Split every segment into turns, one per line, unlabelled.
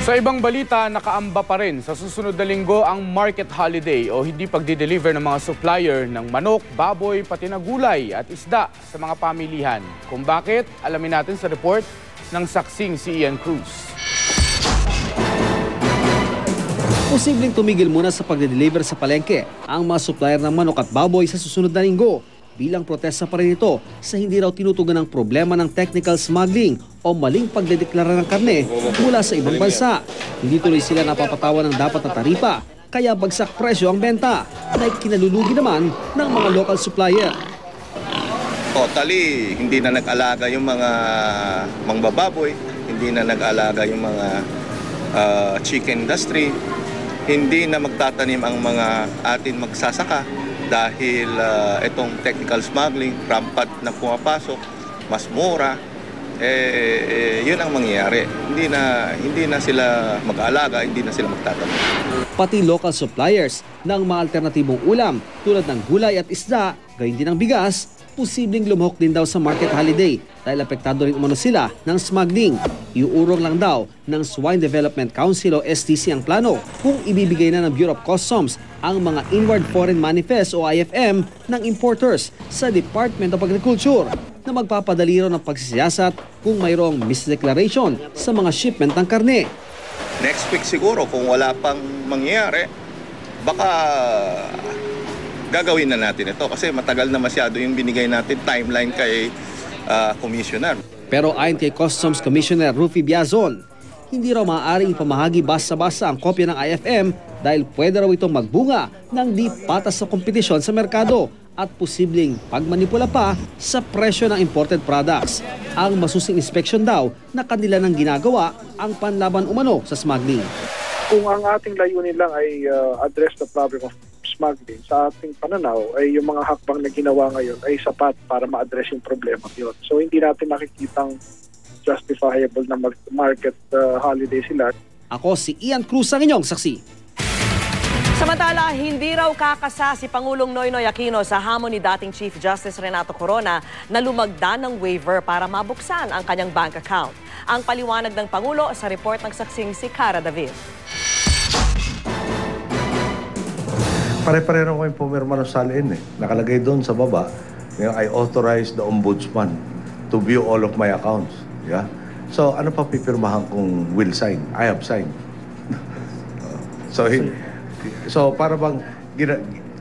Sa ibang balita, nakaamba pa rin sa susunod na linggo ang market holiday o hindi pagdi-deliver ng mga supplier ng manok, baboy, pati na gulay at isda sa mga pamilihan. Kung bakit, alamin natin sa report ng saksing si Ian Cruz.
Posibleng tumigil muna sa pagde-deliver sa palengke ang mga supplier ng manok at baboy sa susunod na linggo. Bilang protesta pa rin ito sa hindi raw tinutugan ng problema ng technical smuggling o maling pagdedeklara ng karne mula sa ibang bansa. Hindi tuloy sila napapatawan ng dapat na taripa, kaya bagsak presyo ang benta na kinalulugi naman ng mga local supplier.
Totally, hindi na nag-alaga yung mga mangbababoy, hindi na nag-alaga yung mga chicken industry, hindi na magtatanim ang mga atin magsasaka. Dahil itong technical smuggling, rampant na pumapasok, mas mura, yun ang mangyayari. Hindi na sila mag-aalaga, hindi na sila magtatanim.
Pati local suppliers ng mga alternatibong ulam tulad ng gulay at isda, gayon din ang bigas, posibleng lumahok din daw sa market holiday dahil apektado rin umano sila ng smuggling. Iuurong lang daw ng Swine Development Council o STC ang plano kung ibibigay na ng Bureau of Customs ang mga Inward Foreign Manifest o IFM ng importers sa Department of Agriculture na magpapadali raw ng pagsisiyasat kung mayroong misdeclaration sa mga shipment ng karne.
Next week siguro kung wala pang mangyayari, baka gagawin na natin ito kasi matagal na masyado yung binigay natin timeline kay Commissioner.
Pero ayon kay Customs Commissioner Rufy Biazon, hindi raw maaaring ipamahagi basta-basta ang kopya ng IFM dahil pwede raw itong magbunga ng di patas sa kompetisyon sa merkado at posibleng pagmanipula pa sa presyo ng imported products. Ang masusing inspeksyon daw na kanila nang ginagawa ang panlaban umano sa smuggling.
Kung ang ating layunin lang ay address the problem of smuggling, sa ating pananaw ay yung mga hakbang na ginawa ngayon ay sapat para ma-address yung problema yun. So hindi natin nakikitang justifiable na market holiday sila.
Ako si Ian Cruz ang inyong saksi.
Samantala, hindi raw kakasa si Pangulong Noynoy Aquino sa hamon ni dating Chief Justice Renato Corona na lumagda ng waiver para mabuksan ang kanyang bank account. Ang paliwanag ng Pangulo sa report ng saksing si Cara David.
Pare-pareho ko yung pumirma ng salin Nakalagay doon sa baba, I authorize the ombudsman to view all of my accounts. Yeah? So, ano pa pipirmahan kung will sign? I have signed. So, para bang,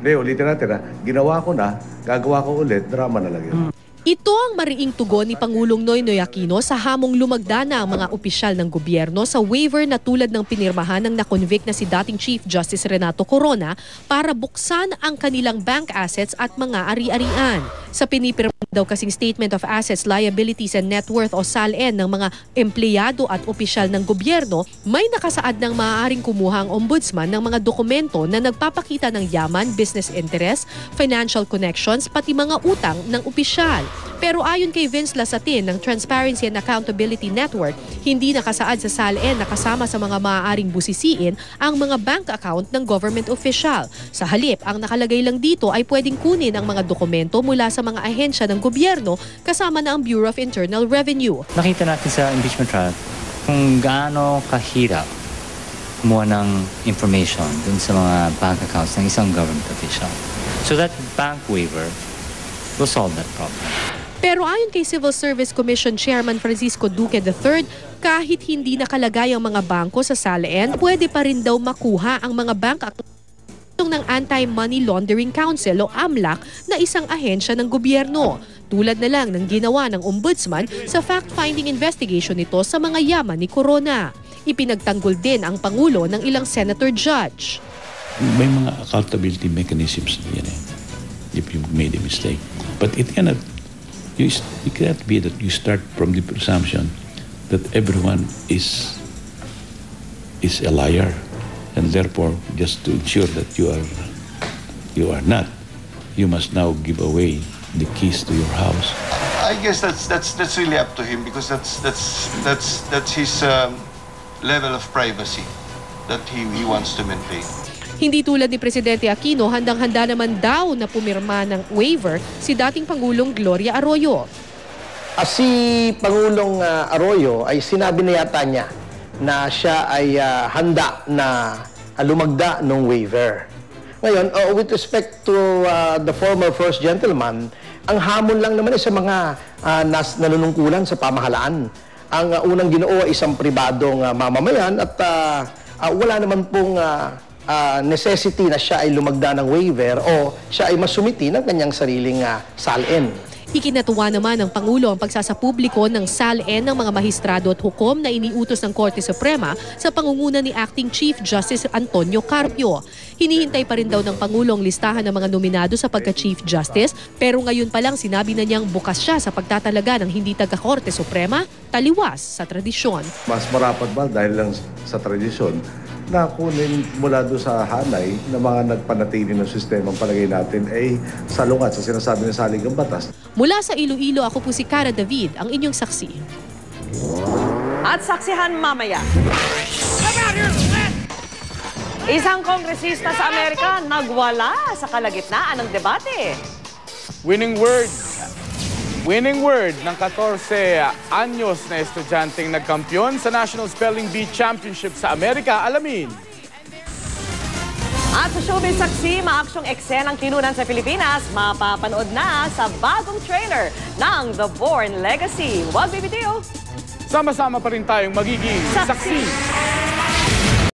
ulitin natin ginawa ko na, gagawa ko ulit, drama na lang yun.
Ito ang mariing tugon ni Pangulong Noynoy Aquino sa hamong lumagda na ang mga opisyal ng gobyerno sa waiver na tulad ng pinirmahan ng na-convict na si dating Chief Justice Renato Corona para buksan ang kanilang bank assets at mga ari-arian. Sa pinipirma daw kasing Statement of Assets, Liabilities and Net Worth o SALN ng mga empleyado at opisyal ng gobyerno, may nakasaad ng maaaring kumuha ang ombudsman ng mga dokumento na nagpapakita ng yaman, business interest, financial connections, pati mga utang ng opisyal. Pero ayon kay Vince Lasatin ng Transparency and Accountability Network, hindi nakasaad sa SALN na kasama sa mga maaaring busisiin ang mga bank account ng government official. Sa halip, ang nakalagay lang dito ay pwedeng kunin ang mga dokumento mula sa mga ahensya ng gobyerno kasama na ang Bureau of Internal Revenue.
Nakita natin sa impeachment trial kung gaano kahirap kumuha ng information dun sa mga bank accounts ng isang government official. So that bank waiver will solve that problem.
Pero ayon kay Civil Service Commission Chairman Francisco Duque III, kahit hindi nakalagay ang mga bangko sa SALN, pwede pa rin daw makuha ang mga bank account ng Anti-Money Laundering Council o AMLAC na isang ahensya ng gobyerno. Tulad na lang ng ginawa ng ombudsman sa fact-finding investigation nito sa mga yaman ni Corona. Ipinagtanggol din ang Pangulo ng ilang senator judge.
May mga accountability mechanisms yan if you made a mistake. But it cannot be that you start from the presumption that everyone is a liar, and therefore just to ensure that you are not, you must now give away the keys to your house.
I guess that's really up to him because that's his level of privacy that he wants to maintain.
Hindi tulad ni Presidente Aquino, handang-handa naman daw na pumirma ng waiver si dating Pangulong Gloria Arroyo.
Si Pangulong Arroyo ay sinabi na yata niya na siya ay handa na lumagda ng waiver. Ngayon, with respect to the former first gentleman, ang hamon lang naman sa mga nanunungkulan sa pamahalaan. Ang unang ginoo ay isang pribadong mamamayan at wala naman pong necessity na siya ay lumagda ng waiver o siya ay masumiti ng kanyang sariling salin.
Ikinatuwa naman ng Pangulo ang pagsasapubliko ng SALN ng mga mahistrado at hukom na iniutos ng Korte Suprema sa pangunguna ni Acting Chief Justice Antonio Carpio. Hinihintay pa rin daw ng Pangulo ang listahan ng mga nominado sa pagka-Chief Justice, pero ngayon pa lang sinabi na niyang bukas siya sa pagtatalaga ng hindi taga-Korte Suprema, taliwas sa tradisyon.
Mas marapat ba dahil lang sa tradisyon na kunin mula doon sa hanay na mga nagpanatili ng sistemang palagay natin ay salungat sa sinasabi ng saligang batas.
Mula sa Iloilo, ako po si Cara David, ang inyong saksi.
At saksihan mamaya. Isang kongresista sa Amerika nagwala sa kalagitnaan ng debate.
Winning word ng 14 anyos na estudyanteng nagkampiyon sa National Spelling Bee Championship sa Amerika. Alamin.
At sa showbiz saksi, maaksyong eksenang kinunan sa Pilipinas, mapapanood na sa bagong trailer ng The Born Legacy. Huwag bibitiw!
Sama-sama pa rin tayong magiging saksi.